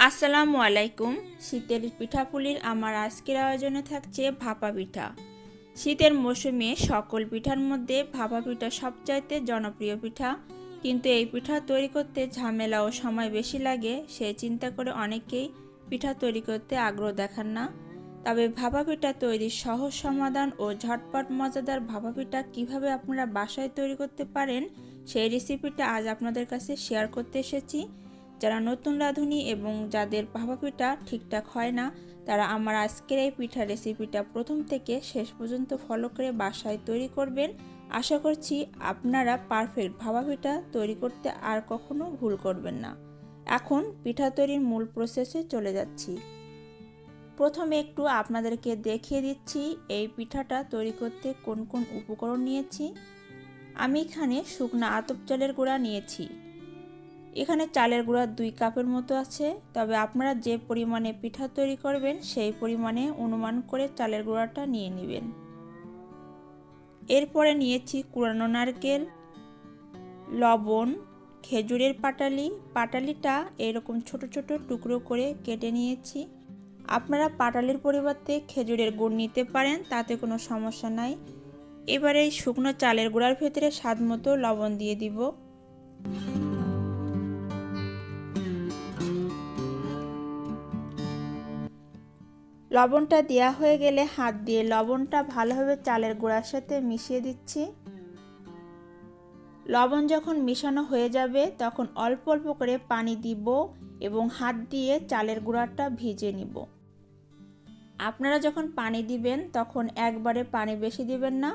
আসসালামু আলাইকুম। শীতের পিঠাপুলির আমার আজকের আয়োজনে থাকছে ভাপা পিঠা। শীতের মৌসুমে সকল পিঠার মধ্যে ভাপা পিঠা সবচাইতে জনপ্রিয় পিঠা, কিন্তু এই পিঠা তৈরি করতে ঝামেলা ও সময় বেশি লাগে, সেই চিন্তা করে অনেকেই পিঠা তৈরি করতে আগ্রহ দেখান না। তবে ভাপা পিঠা তৈরির সহজ সমাধান ও ঝটপট মজাদার ভাপা পিঠা কীভাবে আপনারা বাসায় তৈরি করতে পারেন, সেই রেসিপিটা আজ আপনাদের কাছে শেয়ার করতে এসেছি। যারা নতুন রাঁধুনি এবং যাদের ভাপা পিঠা ঠিকঠাক হয় না, তারা আমার আজকের এই পিঠা রেসিপিটা প্রথম থেকে শেষ পর্যন্ত ফলো করে বাসায় তৈরি করবেন। আশা করছি আপনারা পারফেক্ট ভাপা পিঠা তৈরি করতে আর কখনো ভুল করবেন না। এখন পিঠা তৈরির মূল প্রসেসে চলে যাচ্ছি। প্রথমে একটু আপনাদেরকে দেখিয়ে দিচ্ছি এই পিঠাটা তৈরি করতে কোন কোন উপকরণ নিয়েছি। আমি এখানে শুকনা আতপ চালের গুঁড়া নিয়েছি। এখানে চালের গুঁড়া 2 কাপের মতো আছে, তবে আপনারা যে পরিমাণে পিঠা তৈরি করবেন সেই পরিমাণে অনুমান করে চালের গুঁড়াটা নিয়ে নেবেন। এরপরে নিয়েছি কুড়ানো নারকেল, লবণ, খেজুরের পাটালিটা এরকম ছোট ছোট টুকরো করে কেটে নিয়েছি। আপনারা পাটালির পরিবর্তে খেজুরের গুড় নিতে পারেন, তাতে কোনো সমস্যা নাই। এবারে এই শুকনো চালের গুঁড়ার ভেতরে স্বাদ মতো লবণ দিয়ে দিব। লবণটা দেওয়া হয়ে গেলে হাত দিয়ে লবণটা ভালোভাবে চালের গুঁড়ার সাথে মিশিয়ে দিচ্ছি। লবণ যখন মিশানো হয়ে যাবে তখন অল্প অল্প করে পানি দিব এবং হাত দিয়ে চালের গুঁড়াটা ভিজিয়ে নিব। আপনারা যখন পানি দিবেন তখন একবারে পানি বেশি দিবেন না,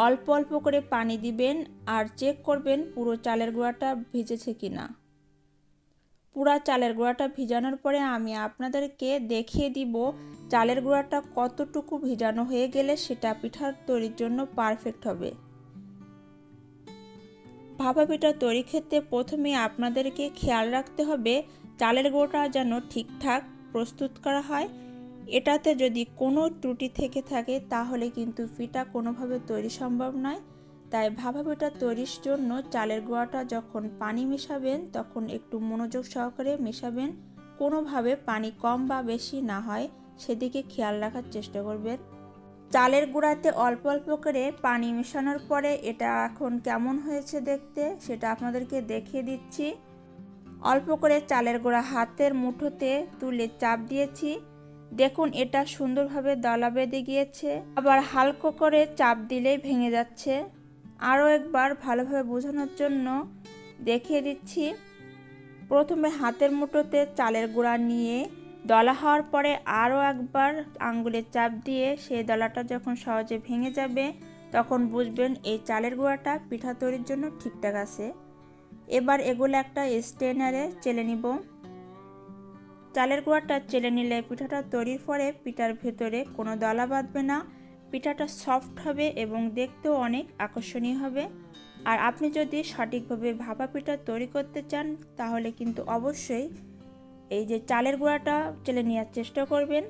অল্প অল্প করে পানি দিবেন আর চেক করবেন পুরো চালের গুঁড়াটা ভিজেছে কিনা। পুরা চালের গুঁড়াটা ভিজানোর পরে আমি আপনাদেরকে দেখিয়ে দিব চালের গুঁড়াটা কতটুকু ভিজানো হয়ে গেলে সেটা পিঠার তৈরির জন্য পারফেক্ট হবে। ভাপা পিঠা তৈরি ক্ষেত্রে প্রথমে আপনাদেরকে খেয়াল রাখতে হবে চালের গুঁড়োটা যেন ঠিকঠাক প্রস্তুত করা হয়। এটাতে যদি কোনো ত্রুটি থেকে থাকে তাহলে কিন্তু পিঠা কোনোভাবে তৈরি সম্ভব নয়। তাই ভাপা পিঠা তৈরির জন্য চালের গুঁড়াটা যখন পানি মেশাবেন তখন একটু মনোযোগ সহকারে মেশাবেন, কোনোভাবে পানি কম বা বেশি না হয় সেদিকে খেয়াল রাখার চেষ্টা করবেন। চালের গুঁড়াতে অল্প অল্প করে পানি মেশানোর পরে এটা এখন কেমন হয়েছে দেখতে সেটা আপনাদেরকে দেখিয়ে দিচ্ছি। অল্প করে চালের গুঁড়া হাতের মুঠোতে তুলে চাপ দিয়েছি, দেখুন এটা সুন্দরভাবে দলা বেঁধে গিয়েছে। আবার হালকা করে চাপ দিলেই ভেঙে যাচ্ছে। আরও একবার ভালোভাবে বোঝানোর জন্য দেখিয়ে দিচ্ছি। প্রথমে হাতের মুঠোতে চালের গুঁড়া নিয়ে দলা হওয়ার পরে আরও একবার আঙ্গুলে চাপ দিয়ে সেই দলাটা যখন সহজে ভেঙে যাবে তখন বুঝবেন এই চালের গুঁড়াটা পিঠা তৈরির জন্য ঠিকঠাক আছে। এবার এগুলো একটা স্ট্রেনারে চেলে নিব। চালের গুঁড়াটা চেলে নিলে পিঠাটা তৈরির পরে পিঠার ভেতরে কোনো দলা বাঁধবে না, পিঠাটা সফট হবে এবং দেখতেও অনেক আকর্ষণীয় হবে। আর আপনি যদি সঠিকভাবে ভাপা পিঠা তৈরি করতে চান তাহলে কিন্তু অবশ্যই এই যে চালের গুঁড়াটা চেলে নেওয়ার চেষ্টা করবেন।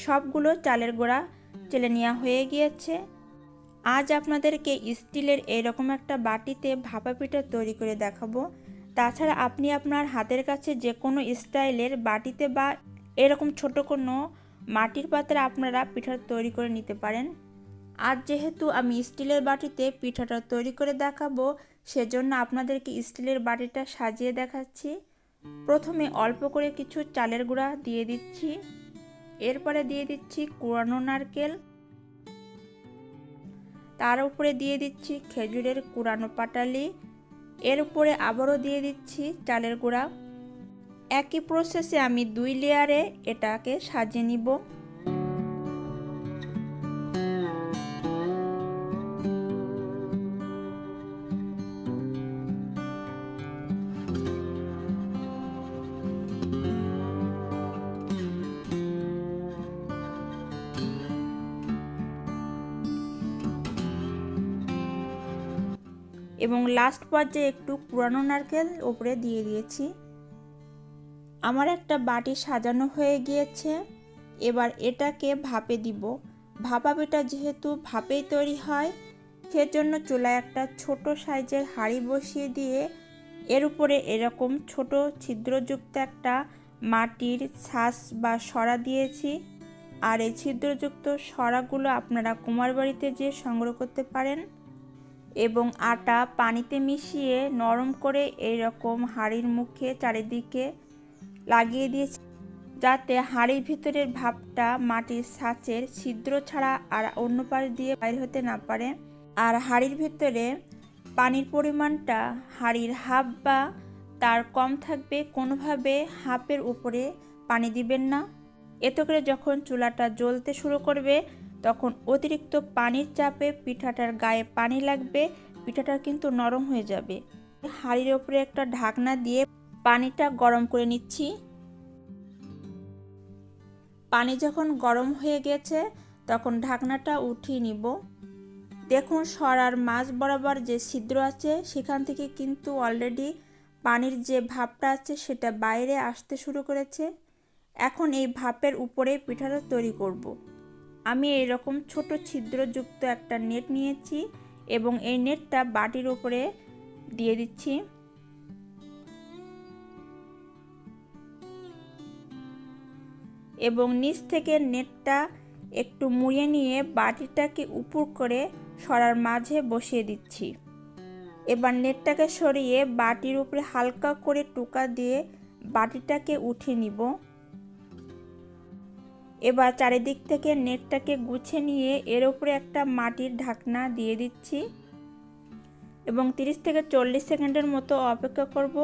সবগুলো চালের গুঁড়া চেলে নেওয়া হয়ে গিয়েছে। আজ আপনাদেরকে স্টিলের এরকম একটা বাটিতে ভাপা পিঠা তৈরি করে দেখাবো। তাছাড়া আপনি আপনার হাতের কাছে যে কোনো স্টাইলের বাটিতে বা এরকম ছোট কোনো মাটির পাত্রে আপনারা পিঠা তৈরি করে নিতে পারেন। আজ যেহেতু আমি স্টিলের বাটিতে পিঠাটা তৈরি করে দেখাবো সেজন্য আপনাদেরকে স্টিলের বাটিটা সাজিয়ে দেখাচ্ছি। প্রথমে অল্প করে কিছু চালের গুঁড়া দিয়ে দিচ্ছি, এরপরে দিয়ে দিচ্ছি কুড়ানো নারকেল, তার উপরে দিয়ে দিচ্ছি খেজুরের কুড়ানো পাটালি, এর উপরে আবারও দিয়ে দিচ্ছি চালের গুঁড়া। একই প্রসেসে আমি 2 লেয়ারে এটাকে সাজিয়ে নিব। এবং লাস্ট পর্যায়ে একটু পুরানো নারকেল উপরে দিয়ে দিয়েছি। আমার একটা বাটি সাজানো হয়ে গিয়েছে। এবার এটাকে ভাপে দিব। ভাপা পিঠা যেহেতু ভাপেই তৈরি হয় সেজন্য চুলায় একটা ছোট সাইজের হাঁড়ি বসিয়ে দিয়ে এর উপরে এরকম ছোট ছিদ্রযুক্ত একটা মাটির ছাঁচ বা সরা দিয়েছি। আর এই ছিদ্রযুক্ত সরাগুলো আপনারা কুমার বাড়িতে যেয়ে সংগ্রহ করতে পারেন। এবং আটা পানিতে মিশিয়ে নরম করে এইরকম হাঁড়ির মুখে চারিদিকে লাগিয়ে দিয়েছি, যাতে হাঁড়ির ভিতরের ভাপটা মাটির ছাঁচের ছিদ্র ছাড়া আর অন্য পাশ দিয়ে বাইর হতে না পারে। আর হাঁড়ির ভিতরে পানির পরিমাণটা হাঁড়ির হাফ বা তার কম থাকবে। কোনোভাবে হাফের উপরে পানি দিবেন না। এতে করে যখন চুলাটা জ্বলতে শুরু করবে তখন অতিরিক্ত পানির চাপে পিঠাটার গায়ে পানি লাগবে, পিঠাটা কিন্তু নরম হয়ে যাবে। হাঁড়ির উপরে একটা ঢাকনা দিয়ে পানিটা গরম করে নিচ্ছি। পানি যখন গরম হয়ে গেছে তখন ঢাকনাটা উঠিয়ে নিব। দেখুন সরার মাঝ বরাবর যে ছিদ্র আছে সেখান থেকে কিন্তু অলরেডি পানির যে ভাপটা আছে সেটা বাইরে আসতে শুরু করেছে। এখন এই ভাপের উপরে পিঠাটা তৈরি করব। আমি এইরকম ছোট ছিদ্রযুক্ত একটা নেট নিয়েছি এবং এই নেটটা বাটির উপরে দিয়ে দিচ্ছি। এবং নিচ থেকে নেটটা একটু মুড়িয়ে নিয়ে বাটিটাকে উপর করে সরার মাঝে বসিয়ে দিচ্ছি। এবার নেটটাকে সরিয়ে বাটির উপরে হালকা করে টোকা দিয়ে বাটিটাকে উঠিয়ে নিব। এবার চারিদিক থেকে নেটটাকে গুছিয়ে নিয়ে এর উপরে একটা মাটির ঢাকনা দিয়ে দিচ্ছি এবং 30 থেকে 40 সেকেন্ডের মতো অপেক্ষা করব।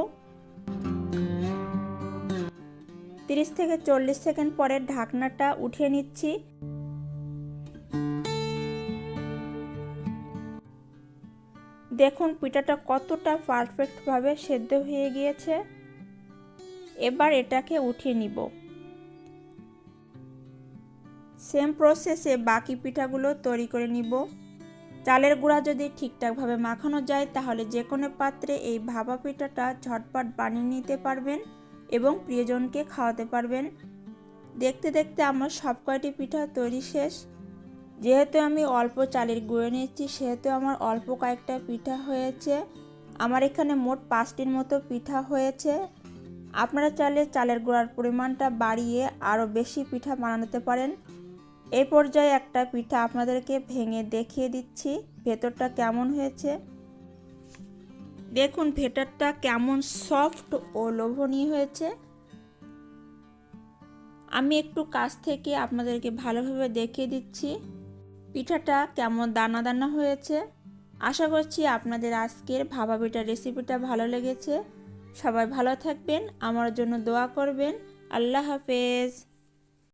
30 থেকে 40 সেকেন্ড পরে ঢাকনাটা উঠিয়ে নিচ্ছি। দেখুন পিঠাটা কতটা পারফেক্টভাবে সেদ্ধ হয়ে গিয়েছে। এবার এটাকে উঠিয়ে নিব। সেম প্রসেসে বাকি পিঠাগুলো তৈরি করে নিব। চালের গুঁড়া যদি ঠিকঠাকভাবে মাখানো যায় তাহলে যে কোনো পাত্রে এই ভাপা পিঠাটা ঝটপট বানিয়ে নিতে পারবেন এবং প্রিয়জনকে খাওয়াতে পারবেন। দেখতে দেখতে আমার সব কয়টি পিঠা তৈরি শেষ। যেহেতু আমি অল্প চালের গুঁড়ো নিয়েছি সেহেতু আমার অল্প কয়েকটা পিঠা হয়েছে। আমার এখানে মোট 5টির মতো পিঠা হয়েছে। আপনারা চাইলে চালের গুঁড়ার পরিমাণটা বাড়িয়ে আরও বেশি পিঠা বানাতে পারেন। এই পর্যায়ে একটা পিঠা আপনাদেরকে ভেঙে দেখিয়ে দিচ্ছি ভেতরটা কেমন হয়েছে। দেখুন ভেতরটা কেমন সফট ও লোভনীয় হয়েছে। আমি একটু কাছ থেকে আপনাদেরকে ভালোভাবে দেখিয়ে দিচ্ছি পিঠাটা কেমন দানা দানা হয়েছে। আশা করছি আপনাদের আজকের ভাপা পিঠার রেসিপিটা ভালো লেগেছে। সবাই ভালো থাকবেন, আমার জন্য দোয়া করবেন। আল্লাহ হাফেজ।